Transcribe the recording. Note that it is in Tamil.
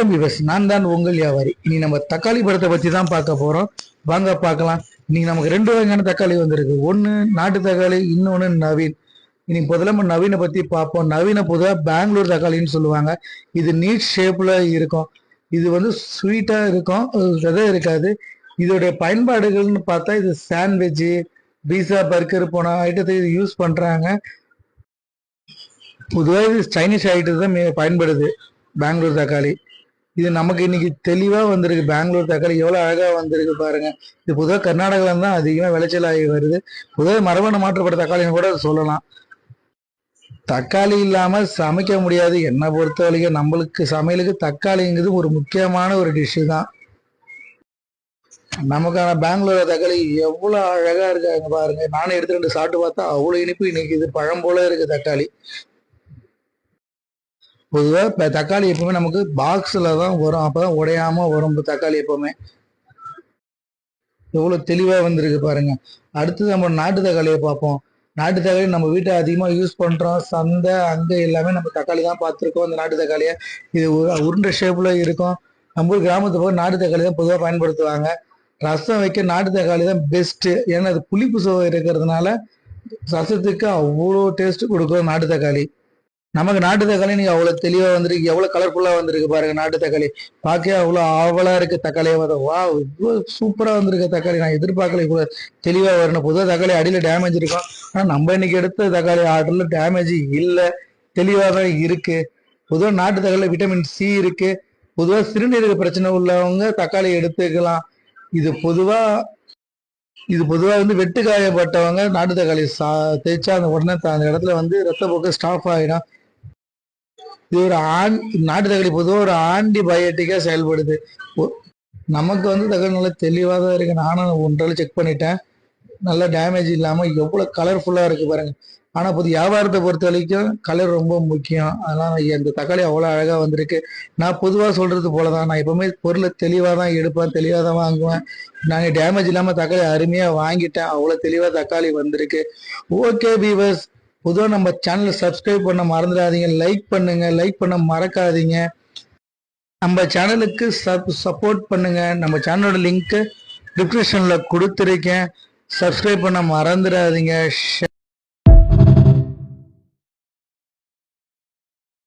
வணக்கம் விவஸ், நான் தான் உங்கள் வியாபாரி. இனி நம்ம தக்காளி பழத்தை பத்தி தான் பார்க்க போறோம். வாங்க பார்க்கலாம். இன்னைக்கு நமக்கு ரெண்டு வகையான தக்காளி வந்திருக்கு. ஒன்னு நாட்டு தக்காளி, இன்னொன்னு நவீன். இன்னைக்கு முதல்ல நம்ம நவீனை பத்தி பார்ப்போம். நவீன பொதுவாக பெங்களூர் தக்காளின்னு சொல்லுவாங்க. இது நீட் ஷேப்ல இருக்கும். இது வந்து ஸ்வீட்டா இருக்கும், விதை இருக்காது. இதோடைய பயன்பாடுகள்னு பார்த்தா இது சாண்ட்விட்ச், பீஸா, பர்கர் போன ஐட்டத்தை இது யூஸ் பண்றாங்க. பொதுவாக இது சைனீஸ் ஐட்டத்தை தான் பயன்படுது பெங்களூர் தக்காளி. இது நமக்கு இன்னைக்கு தெளிவா வந்திருக்கு. பெங்களூர் தக்காளி எவ்வளவு அழகா வந்திருக்கு பாருங்க. இது பொதுவாக கர்நாடகால தான் அதிகமா விளைச்சல் ஆகி வருது. பொதுவாக மரபணு மாற்றப்பட்ட தக்காளின்னு கூட சொல்லலாம். தக்காளி இல்லாம சமைக்க முடியாது. என்னை பொறுத்த வரைக்கும் நம்மளுக்கு சமையலுக்கு தக்காளிங்கிறது ஒரு முக்கியமான ஒரு டிஷ்ஷு தான். நமக்கான பெங்களூர் தக்காளி எவ்வளவு அழகா இருக்காங்க பாருங்க. நானே எடுத்து ரெண்டு சாப்பிட்டு பார்த்தா அவ்வளவு இனிப்பு. இன்னைக்கு இது பழம் போல இருக்கு தக்காளி. பொதுவாக இப்போ தக்காளி எப்பவுமே நமக்கு பாக்ஸில் தான் வரும், அப்போதான் உடையாம வரும் தக்காளி எப்பவுமே. எவ்வளோ தெளிவாக வந்திருக்கு பாருங்க. அடுத்தது நம்ம நாட்டு தக்காளியை பார்ப்போம். நாட்டு தக்காளி நம்ம வீட்டை அதிகமாக யூஸ் பண்ணுறோம். சந்தை அங்கே எல்லாமே நம்ம தக்காளி தான் பார்த்துருக்கோம். இந்த நாட்டு தக்காளியை இது உருண்டை ஷேப்பில் இருக்கும். நம்ம ஊர் கிராமத்து போக நாட்டு தக்காளி தான் பொதுவாக பயன்படுத்துவாங்க. ரசம் வைக்க நாட்டு தக்காளி தான் பெஸ்ட்டு. ஏன்னா அது புளிப்பு சுவை இருக்கிறதுனால ரசத்துக்கு அவ்வளோ டேஸ்ட் கொடுக்கும் நாட்டு தக்காளி. நமக்கு நாட்டு தக்காளி நீங்க அவ்வளவு தெளிவா வந்திருக்கு, எவ்வளவு கலர்ஃபுல்லா வந்திருக்கு பாருங்க. நாட்டு தக்காளி பார்க்க அவ்வளவு ஆவலா இருக்கு. தக்காளியை வா இவ்வளவு சூப்பரா வந்திருக்கு தக்காளி. நான் எதிர்பார்க்கல இவ்வளவு தெளிவா வரணும். பொதுவாக தக்காளி அடியில டேமேஜ் இருக்கும். ஆனா நம்ம இன்னைக்கு எடுத்த தக்காளி ஆர்டர்ல டேமேஜ் இல்லை, தெளிவா தான் இருக்கு. பொதுவாக நாட்டு தக்காளியில விட்டமின் சி இருக்கு. பொதுவாக சிறுநீரக பிரச்சனை உள்ளவங்க தக்காளி எடுத்துக்கலாம். இது பொதுவா வந்து வெட்டு காயப்பட்டவங்க நாட்டு தக்காளி தேய்ச்சா அந்த உடனே அந்த இடத்துல வந்து ரத்தப்போக்கு ஸ்டாப் ஆகிடும். இது ஒரு நாட்டு தக்காளி பொதுவாக ஒரு ஆன்டிபயோட்டிக்கா செயல்படுது. நமக்கு வந்து தக்காளி நல்லா தெளிவாக தான் இருக்கு. நானும் ஒன்றால செக் பண்ணிட்டேன். நல்லா டேமேஜ் இல்லாமல் எவ்வளோ கலர்ஃபுல்லாக இருக்கு பாருங்க. ஆனால் பொது வியாபாரத்தை பொறுத்த வரைக்கும் கலர் ரொம்ப முக்கியம். அதெல்லாம் இந்த தக்காளி அவ்வளோ அழகாக வந்திருக்கு. நான் பொதுவாக சொல்றது போல தான். நான் எப்பவுமே பொருளை தெளிவாக தான் எடுப்பேன், தெளிவாக தான் வாங்குவேன். நாங்கள் டேமேஜ் இல்லாமல் தக்காளி அருமையாக வாங்கிட்டேன். அவ்வளோ தெளிவாக தக்காளி வந்திருக்கு. ஓகே வீவர்ஸ், பொதுவாக நம்ம சேனலை சப்ஸ்கிரைப் பண்ண மறந்துடாதீங்க. லைக் பண்ணுங்க, லைக் பண்ண மறக்காதீங்க. நம்ம சேனலுக்கு சப்போர்ட் பண்ணுங்க. நம்ம சேனலோட லிங்க் டிஸ்கிரிப்ஷன்ல கொடுத்துருக்கேன். சப்ஸ்கிரைப் பண்ண மறந்துடாதீங்க.